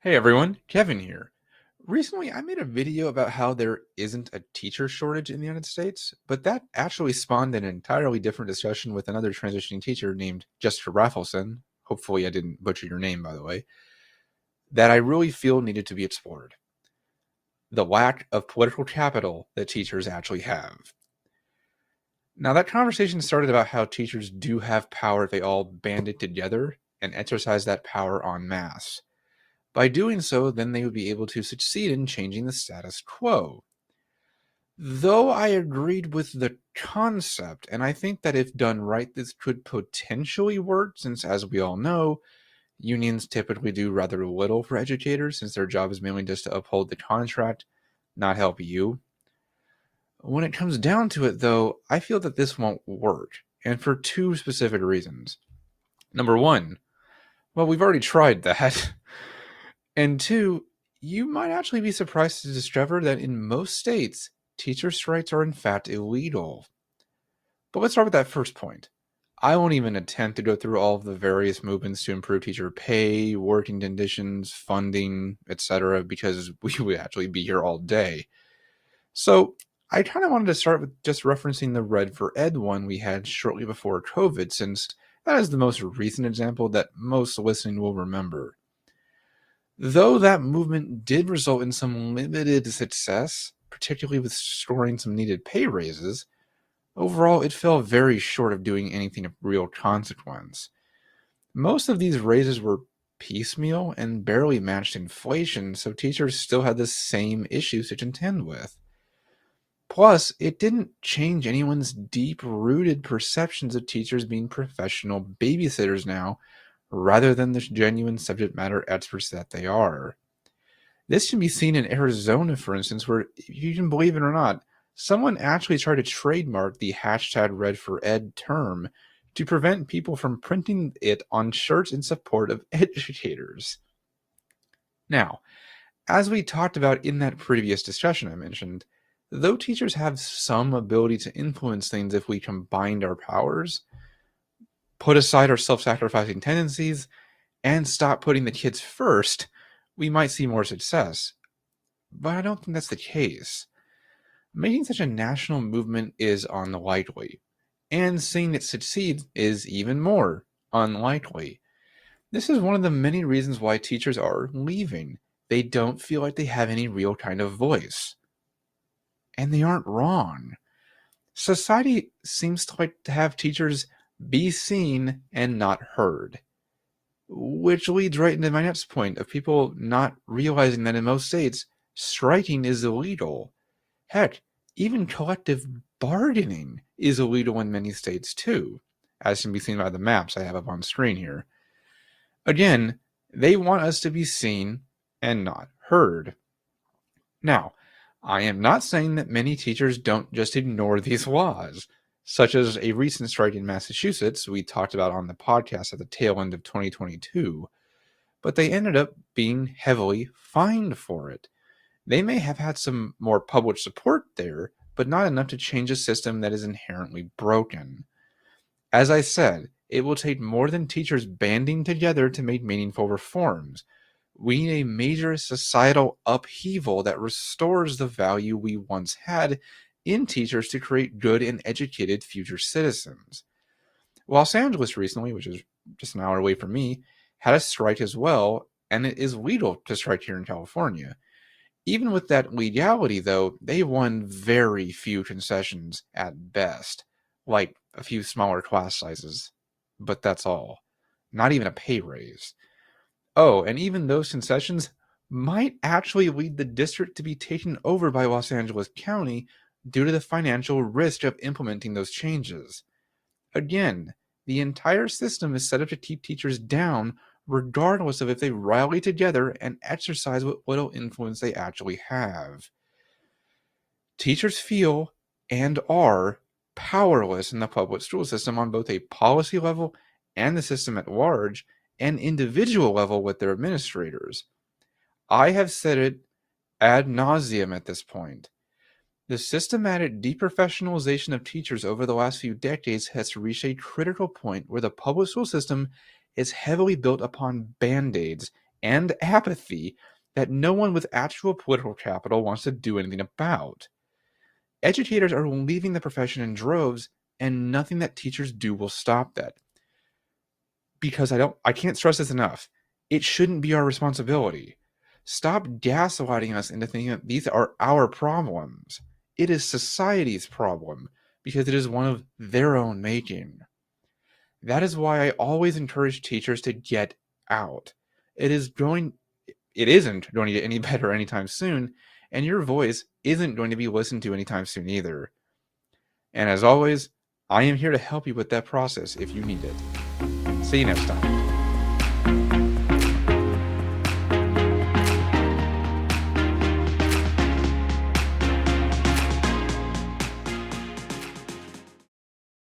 Hey everyone, Kevin here. Recently, I made a video about how there isn't a teacher shortage in the United States, but that actually spawned an entirely different discussion with another transitioning teacher named Jessica Raffleson. Hopefully, I didn't butcher your name, by the way, that I really feel needed to be explored. The lack of political capital that teachers actually have. Now, that conversation started about how teachers do have power if they all banded together and exercise that power en masse. By doing so, then they would be able to succeed in changing the status quo. Though I agreed with the concept, and I think that if done right, this could potentially work, since, as we all know, unions typically do rather little for educators, since their job is mainly just to uphold the contract, not help you. When it comes down to it, though, I feel that this won't work, and for two specific reasons. Number one, well, we've already tried that. And two, you might actually be surprised to discover that in most states, teacher strikes are in fact illegal. But let's start with that first point. I won't even attempt to go through all of the various movements to improve teacher pay, working conditions, funding, etc., because we would actually be here all day. So I kind of wanted to start with just referencing the Red for Ed one we had shortly before COVID, since that is the most recent example that most listening will remember. Though that movement did result in some limited success, particularly with scoring some needed pay raises, overall it fell very short of doing anything of real consequence. Most of these raises were piecemeal and barely matched inflation, so teachers still had the same issues to contend with. Plus, it didn't change anyone's deep rooted perceptions of teachers being professional babysitters now, rather than the genuine subject matter experts that they are. This can be seen in Arizona, for instance, where, if you can believe it or not, someone actually tried to trademark the hashtag Red for Ed term to prevent people from printing it on shirts in support of educators. Now, as we talked about in that previous discussion I mentioned, though teachers have some ability to influence things if we combined our powers, put aside our self sacrificing tendencies, and stop putting the kids first, we might see more success. But I don't think that's the case. Making such a national movement is unlikely, and seeing it succeed is even more unlikely. This is one of the many reasons why teachers are leaving. They don't feel like they have any real kind of voice. And they aren't wrong. Society seems to like to have teachers be seen and not heard. Which leads right into my next point of people not realizing that in most states, striking is illegal. Heck, even collective bargaining is illegal in many states too, as can be seen by the maps I have up on screen here. Again, they want us to be seen and not heard. Now, I am not saying that many teachers don't just ignore these laws, such as a recent strike in Massachusetts we talked about on the podcast at the tail end of 2022, but they ended up being heavily fined for it. They may have had some more public support there, but not enough to change a system that is inherently broken. As I said, it will take more than teachers banding together to make meaningful reforms. We need a major societal upheaval that restores the value we once had in teachers to create good and educated future citizens. Los Angeles recently, which is just an hour away from me, had a strike as well, and it is legal to strike here in California. Even with that legality, though, they won very few concessions at best, like a few smaller class sizes. But that's all. Not even a pay raise. Oh, and even those concessions might actually lead the district to be taken over by Los Angeles County due to the financial risk of implementing those changes. Again, the entire system is set up to keep teachers down regardless of if they rally together and exercise what little influence they actually have. Teachers feel and are powerless in the public school system on both a policy level and the system at large, and individual level with their administrators. I have said it ad nauseum at this point. The systematic deprofessionalization of teachers over the last few decades has reached a critical point where the public school system is heavily built upon band aids and apathy that no one with actual political capital wants to do anything about. Educators are leaving the profession in droves, and nothing that teachers do will stop that. Because I can't stress this enough. It shouldn't be our responsibility. Stop gaslighting us into thinking that these are our problems. It is society's problem because it is one of their own making. That is why I always encourage teachers to get out. It isn't going to get any better anytime soon, and your voice isn't going to be listened to anytime soon either. And as always, I am here to help you with that process if you need it. See you next time.